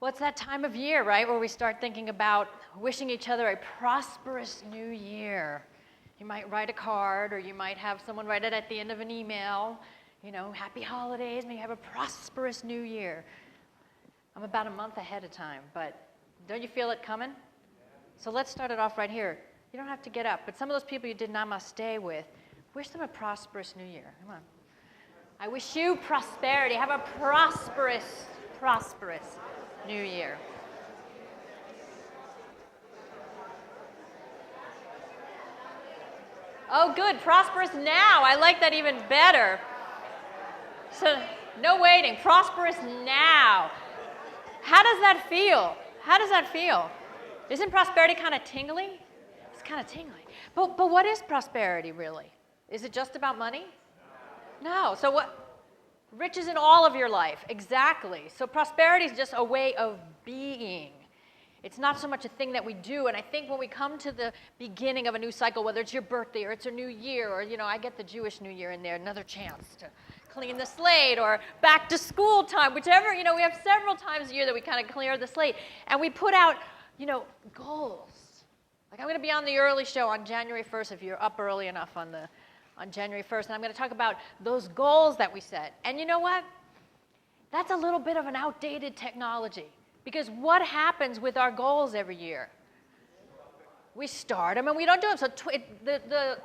Well, it's that time of year, right, where we start thinking about wishing each other a prosperous new year. You might write a card, or you might have someone write it at the end of an email. You know, happy holidays, may you have a prosperous new year. I'm about a month ahead of time, but don't you feel it coming? So let's start it off right here. You don't have to get up, but some of those people you did namaste with, wish them a prosperous new year. Come on. I wish you prosperity. Have a prosperous new year. Oh, good. Prosperous now. I like that even better. So, no waiting. Prosperous now. How does that feel? How does that feel? Isn't prosperity kind of tingly? It's kind of tingly. But what is prosperity really? Is it just about money? No. So what? Riches in all of your life. Exactly. So prosperity is just a way of being. It's not so much a thing that we do. And I think when we come to the beginning of a new cycle, whether it's your birthday or it's a new year, or, you know, I get the Jewish New Year in there, another chance to clean the slate, or back to school time, whichever, you know, we have several times a year that we kind of clear the slate. And we put out, you know, goals. Like I'm going to be on the early show on January 1st if you're up early enough on January 1st. And I'm going to talk about those goals that we set. And you know what? That's a little bit of an outdated technology. Because what happens with our goals every year? We start them and we don't do them. So the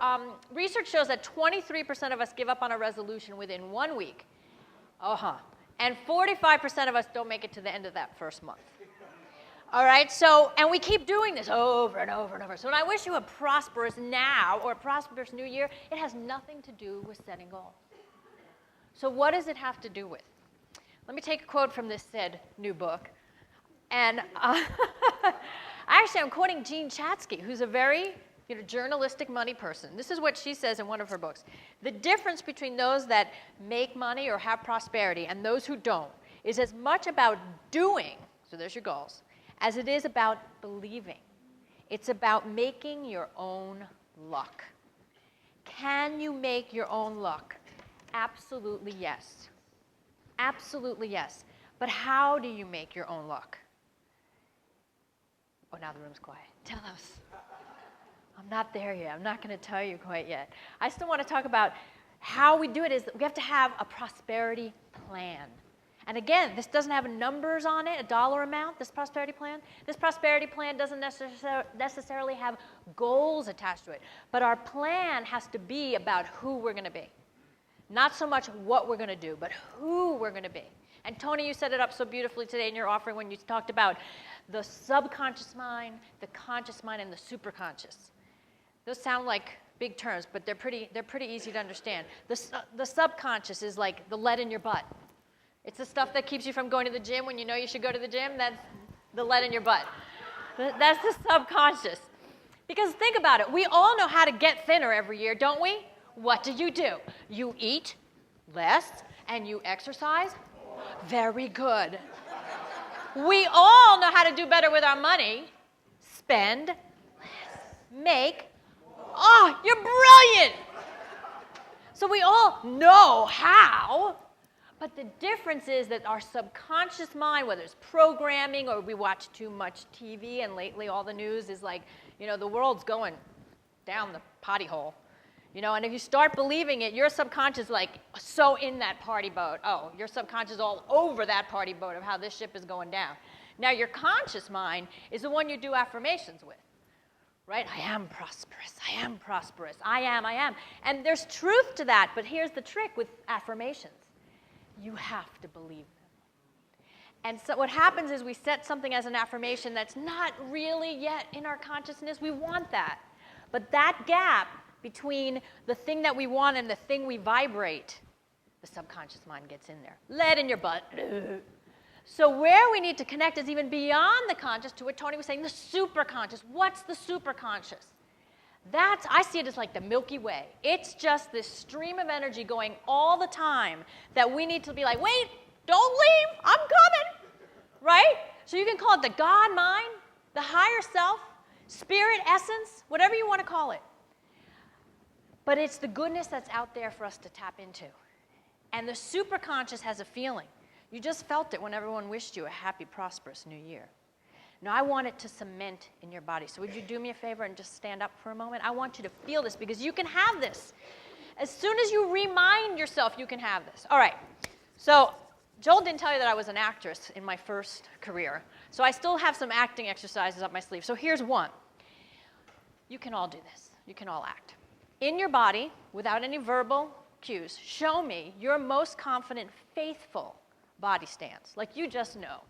research shows that 23% of us give up on a resolution within 1 week. And 45% of us don't make it to the end of that first month. All right, so, and we keep doing this over and over and over. So when I wish you a prosperous now or a prosperous new year, it has nothing to do with setting goals. So what does it have to do with? Let me take a quote from this said new book. And actually, I'm quoting Jean Chatzky, who's a very journalistic money person. This is what she says in one of her books. The difference between those that make money or have prosperity and those who don't is as much about doing, so there's your goals, as it is about believing. It's about making your own luck. Can you make your own luck? Absolutely yes. Absolutely yes. But how do you make your own luck? Oh, now the room's quiet. Tell us. I'm not there yet. I'm not going to tell you quite yet. I still want to talk about how we do it. Is that we have to have a prosperity plan. And again, this doesn't have numbers on it, a dollar amount, this prosperity plan. This prosperity plan doesn't necessarily have goals attached to it. But our plan has to be about who we're going to be. Not so much what we're going to do, but who we're going to be. And Tony, you set it up so beautifully today in your offering when you talked about the subconscious mind, the conscious mind, and the superconscious. Those sound like big terms, but they're pretty easy to understand. The subconscious is like the lead in your butt. It's the stuff that keeps you from going to the gym when you know you should go to the gym. That's the lead in your butt. That's the subconscious. Because think about it. We all know how to get thinner every year, don't we? What do? You eat less and you exercise. Very good. We all know how to do better with our money. Spend less. Make. Oh, you're brilliant. So we all know how. But the difference is that our subconscious mind, whether it's programming or we watch too much TV, and lately all the news is like, the world's going down the potty hole. And if you start believing it, your subconscious is like so in that party boat. Oh, your subconscious is all over that party boat of how this ship is going down. Now, your conscious mind is the one you do affirmations with, right? I am prosperous. I am prosperous. I am. And there's truth to that, but here's the trick with affirmations. You have to believe them. And so what happens is we set something as an affirmation that's not really yet in our consciousness. We want that. But that gap between the thing that we want and the thing we vibrate, the subconscious mind gets in there. Lead in your butt. So where we need to connect is even beyond the conscious to what Tony was saying, the superconscious. What's the superconscious? I see it as like the Milky Way. It's just this stream of energy going all the time that we need to be like, wait, don't leave, I'm coming, right? So you can call it the God mind, the higher self, spirit, essence, whatever you want to call it. But it's the goodness that's out there for us to tap into. And the superconscious has a feeling. You just felt it when everyone wished you a happy, prosperous new year. Now, I want it to cement in your body. So would you do me a favor and just stand up for a moment? I want you to feel this because you can have this. As soon as you remind yourself, you can have this. All right. So Joel didn't tell you that I was an actress in my first career. So I still have some acting exercises up my sleeve. So here's one. You can all do this. You can all act. In your body, without any verbal cues, show me your most confident, faithful body stance, like you just know.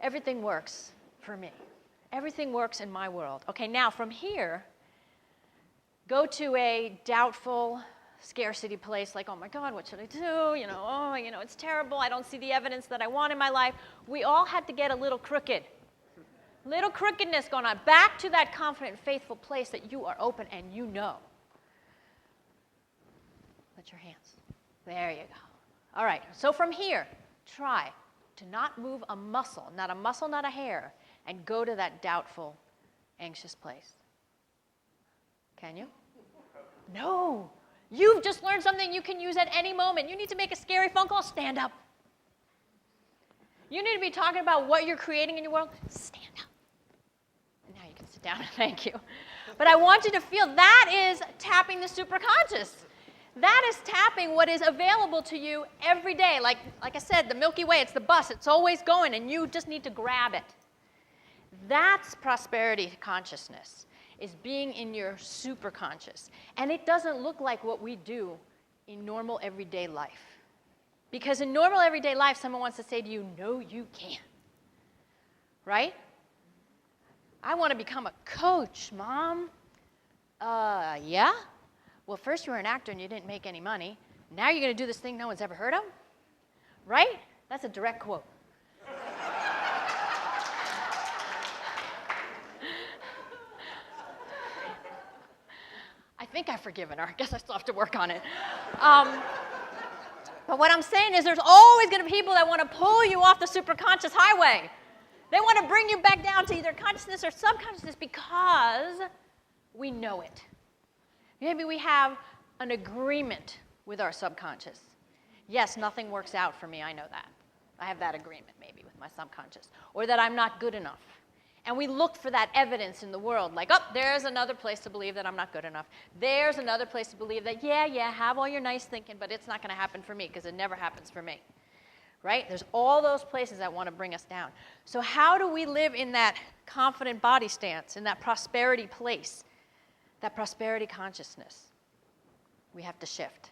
Everything works for me. Everything works in my world. Okay, now from here, go to a doubtful, scarcity place like, oh my God, what should I do? It's terrible. I don't see the evidence that I want in my life. We all had to get a little crooked. Little crookedness going on. Back to that confident, faithful place that you are open and you know. Put your hands. There you go. All right, so from here, try to not move a muscle, not a hair, and go to that doubtful, anxious place. Can you? No. You've just learned something you can use at any moment. You need to make a scary phone call, stand up. You need to be talking about what you're creating in your world, stand up. And now you can sit down, thank you. But I want you to feel that is tapping the superconscious. That is tapping what is available to you every day. Like I said, the Milky Way, it's the bus. It's always going, and you just need to grab it. That's prosperity consciousness, is being in your superconscious. And it doesn't look like what we do in normal everyday life. Because in normal everyday life, someone wants to say to you, no, you can't. Right? I want to become a coach, Mom. Yeah? Well, first you were an actor and you didn't make any money. Now you're going to do this thing no one's ever heard of? Right? That's a direct quote. I think I've forgiven her. I guess I still have to work on it. But what I'm saying is there's always going to be people that want to pull you off the superconscious highway. They want to bring you back down to either consciousness or subconsciousness because we know it. Maybe we have an agreement with our subconscious. Yes, nothing works out for me, I know that. I have that agreement maybe with my subconscious. Or that I'm not good enough. And we look for that evidence in the world, like, oh, there's another place to believe that I'm not good enough. There's another place to believe that, yeah, have all your nice thinking, but it's not going to happen for me because it never happens for me. Right? There's all those places that want to bring us down. So how do we live in that confident body stance, in that prosperity place, that prosperity consciousness? We have to shift.